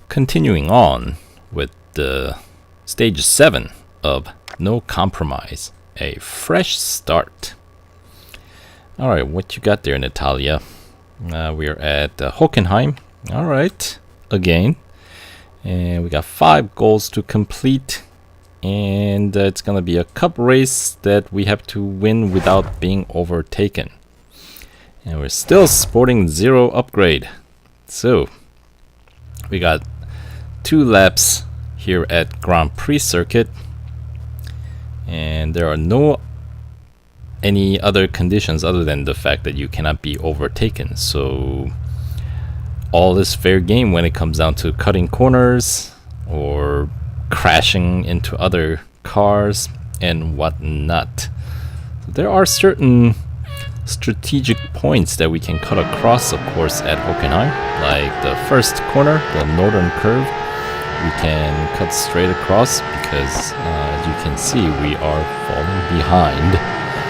continuing on with the stage 7 of No Compromise, a fresh start. Alright, what you got there, Natalia? We are at Hockenheim. Alright, again. And we got 5 goals to complete. And it's gonna be a cup race that we have to win without being overtaken. And we're still sporting 0 upgrade. So, we got 2 laps here at Grand Prix circuit. And there are no any other conditions other than the fact that you cannot be overtaken. So all is fair game when it comes down to cutting corners or crashing into other cars and whatnot. So there are certain strategic points that we can cut across, of course, at Hockenheim, like the first corner, the northern curve. We can cut straight across because as you can see, we are falling behind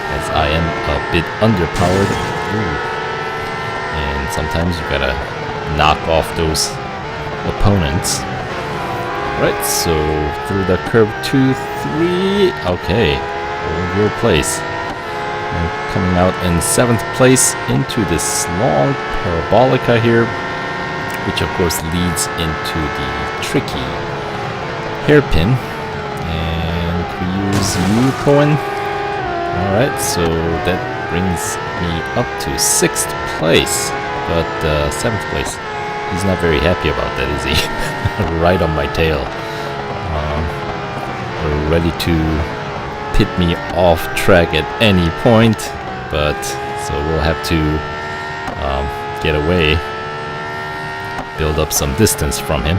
as I am a bit underpowered. Ooh. And sometimes you gotta knock off those opponents. Right, so through the curve 2, 3. Okay, hold your place. And coming out in 7th place into this long parabolica here, which of course leads into the tricky hairpin. And we use you, Cohen. Alright, so that brings me up to 6th place, but 7th place. He's not very happy about that, is he? Right on my tail. Ready to pit me off track at any point, but so we'll have to get away, build up some distance from him.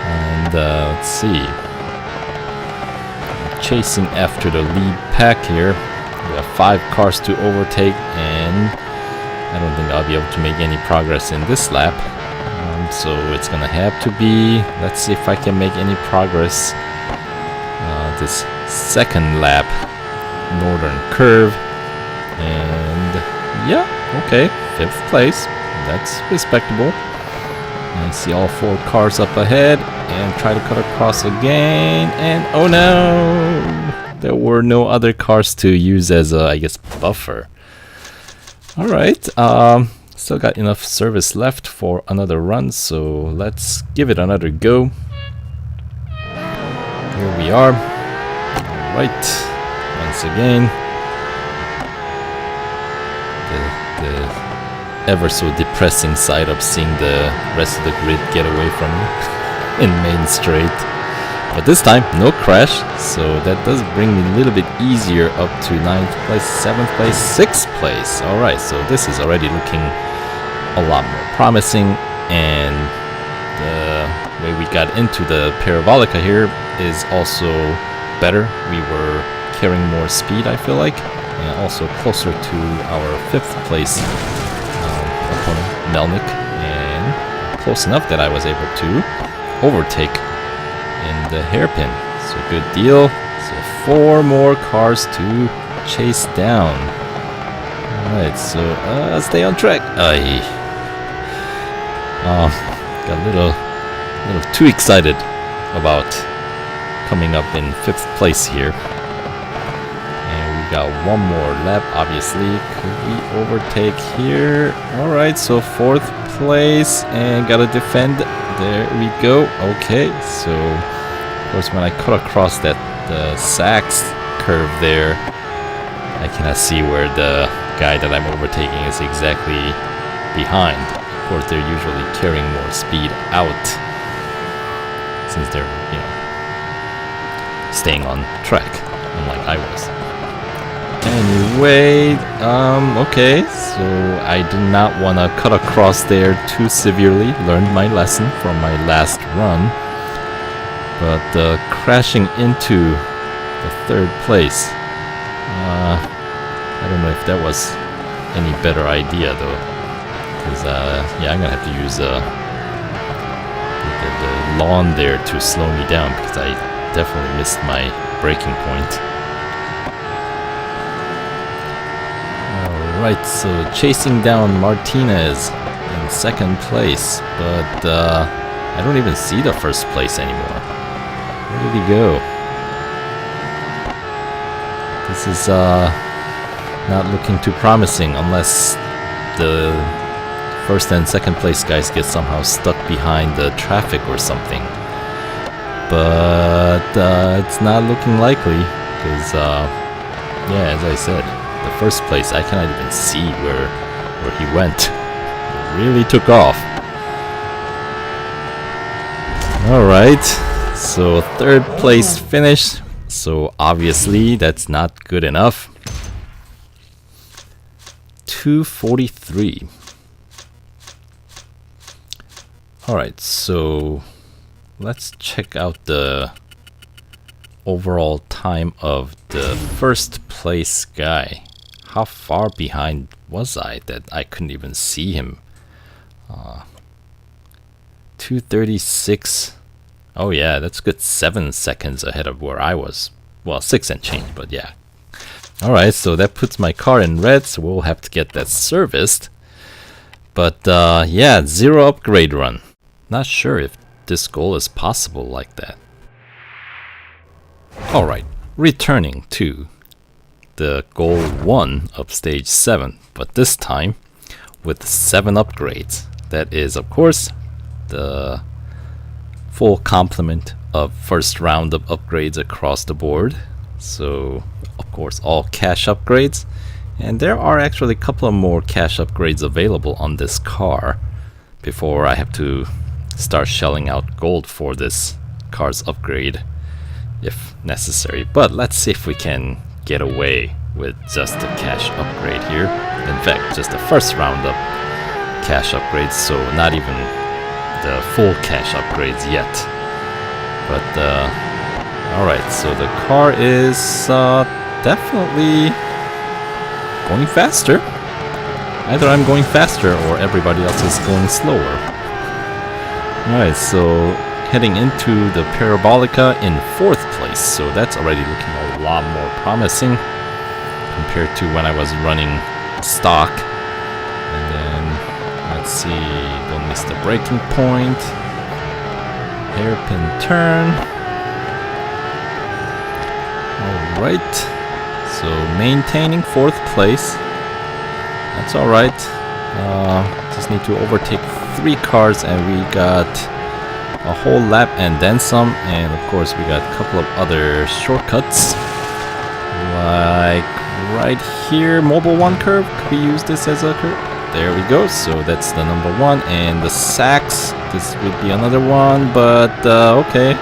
And let's see. Chasing after the lead pack here. We have 5 cars to overtake, and I don't think I'll be able to make any progress in this lap. So it's gonna have to be, let's see if I can make any progress this second lap, northern curve. And yeah, okay, 5th place, that's respectable. I see all 4 cars up ahead and try to cut across again, and oh no, there were no other cars to use as a, I guess, buffer. Alright, still got enough service left for another run, so let's give it another go. Here we are. Alright, once again, the ever so depressing side of seeing the rest of the grid get away from me in main straight. But this time, no crash, so that does bring me a little bit easier up to 9th place, 7th place, 6th place. Alright, so this is already looking a lot more promising, and the way we got into the parabolica here is also better. We were carrying more speed, I feel like, and also closer to our 5th place opponent, Melnick, and close enough that I was able to overtake in the hairpin. So good deal. So 4 more cars to chase down. Alright, so stay on track. Got a little too excited about coming up in 5th place here. And we got 1 more lap, obviously. Could we overtake here? Alright, so 4th place, and gotta defend. There we go. Okay, so of course when I cut across that Sachs curve there, I cannot see where the guy that I'm overtaking is exactly behind. Of course, they're usually carrying more speed out since they're, you know, staying on track, unlike I was. Anyway, okay, so I did not want to cut across there too severely. Learned my lesson from my last run. But crashing into the 3rd place, I don't know if that was any better idea though, because yeah, I'm gonna have to use the lawn there to slow me down, because I definitely missed my braking point. Alright, so chasing down Martinez in 2nd place, but I don't even see the first place anymore. Where did he go? This is not looking too promising unless the first and second place guys get somehow stuck behind the traffic or something. But it's not looking likely because, yeah, as I said, the first place I cannot even see where he went. It really took off. Alright, so third place finish. So obviously that's not good enough. 243. Alright, so let's check out the overall time of the first place guy. How far behind was I that I couldn't even see him? 236. Oh yeah, that's good 7 seconds ahead of where I was. Well, 6 and change, but yeah. Alright, so that puts my car in red, so we'll have to get that serviced. But yeah, 0 upgrade run. Not sure if this goal is possible like that. Alright, returning to the goal 1 of stage 7, but this time with 7 upgrades. That is, of course, the full complement of first round of upgrades across the board. So, of course, all cash upgrades. And there are actually a couple of more cash upgrades available on this car before I have to start shelling out gold for this car's upgrade if necessary. But let's see if we can get away with just a cash upgrade here. In fact, just the first round of cash upgrades, so not even the full cash upgrades yet. But alright, so the car is definitely going faster. Either I'm going faster or everybody else is going slower. Alright, so heading into the Parabolica in 4th place, so that's already looking a lot more promising compared to when I was running stock. And then, let's see, don't miss the braking point. Hairpin turn. Alright, so maintaining 4th place. That's alright. Just need to overtake 3 cars and we got a whole lap and then some. And of course we got a couple of other shortcuts. Like right here, Mobile 1 curve. Could we use this as a curve? There we go. So that's the number 1. And the Sachs, this would be another one, but okay.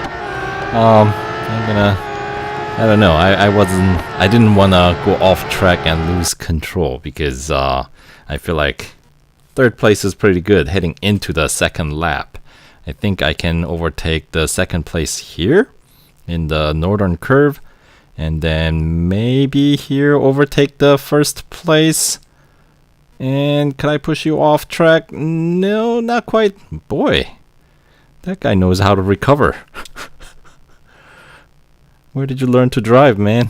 I don't know. I didn't want to go off track and lose control because I feel like 3rd place is pretty good heading into the 2nd lap. I think I can overtake the 2nd place here in the northern curve, and then maybe here overtake the 1st place. And can I push you off track? No, not quite. Boy, that guy knows how to recover. Where did you learn to drive, man?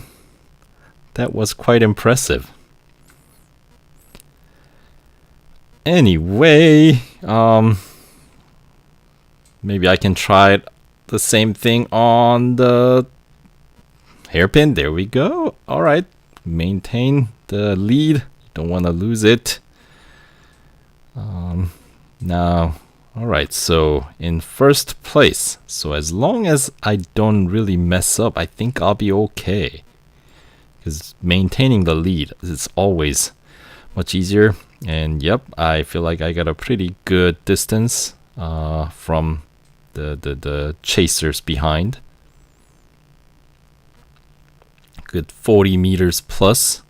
That was quite impressive. Anyway, maybe I can try the same thing on the hairpin. There we go. Alright, maintain the lead. Don't want to lose it. Now, alright, so in 1st place. So as long as I don't really mess up, I think I'll be okay. Because maintaining the lead is always much easier. And yep, I feel like I got a pretty good distance from the chasers behind. Good 40 meters plus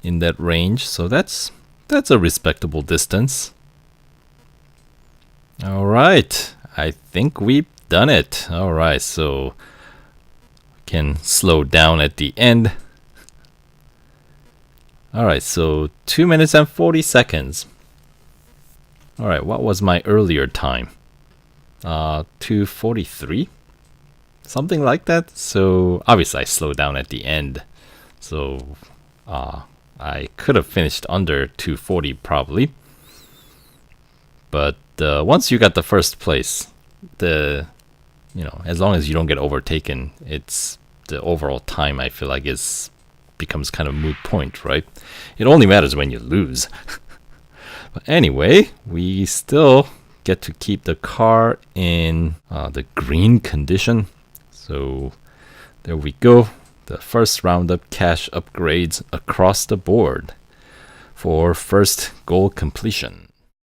in that range. So that's a respectable distance. Alright, I think we've done it. Alright, so can slow down at the end. Alright, so 2 minutes and 40 seconds. Alright, what was my earlier time? 2:43? Something like that. So obviously I slowed down at the end. So I could have finished under 2:40 probably. But once you got the 1st place, as long as you don't get overtaken, it's the overall time, I feel like, becomes kind of moot point, right? It only matters when you lose. But anyway, we still get to keep the car in the green condition. So there we go. The first roundup cash upgrades across the board for first goal completion.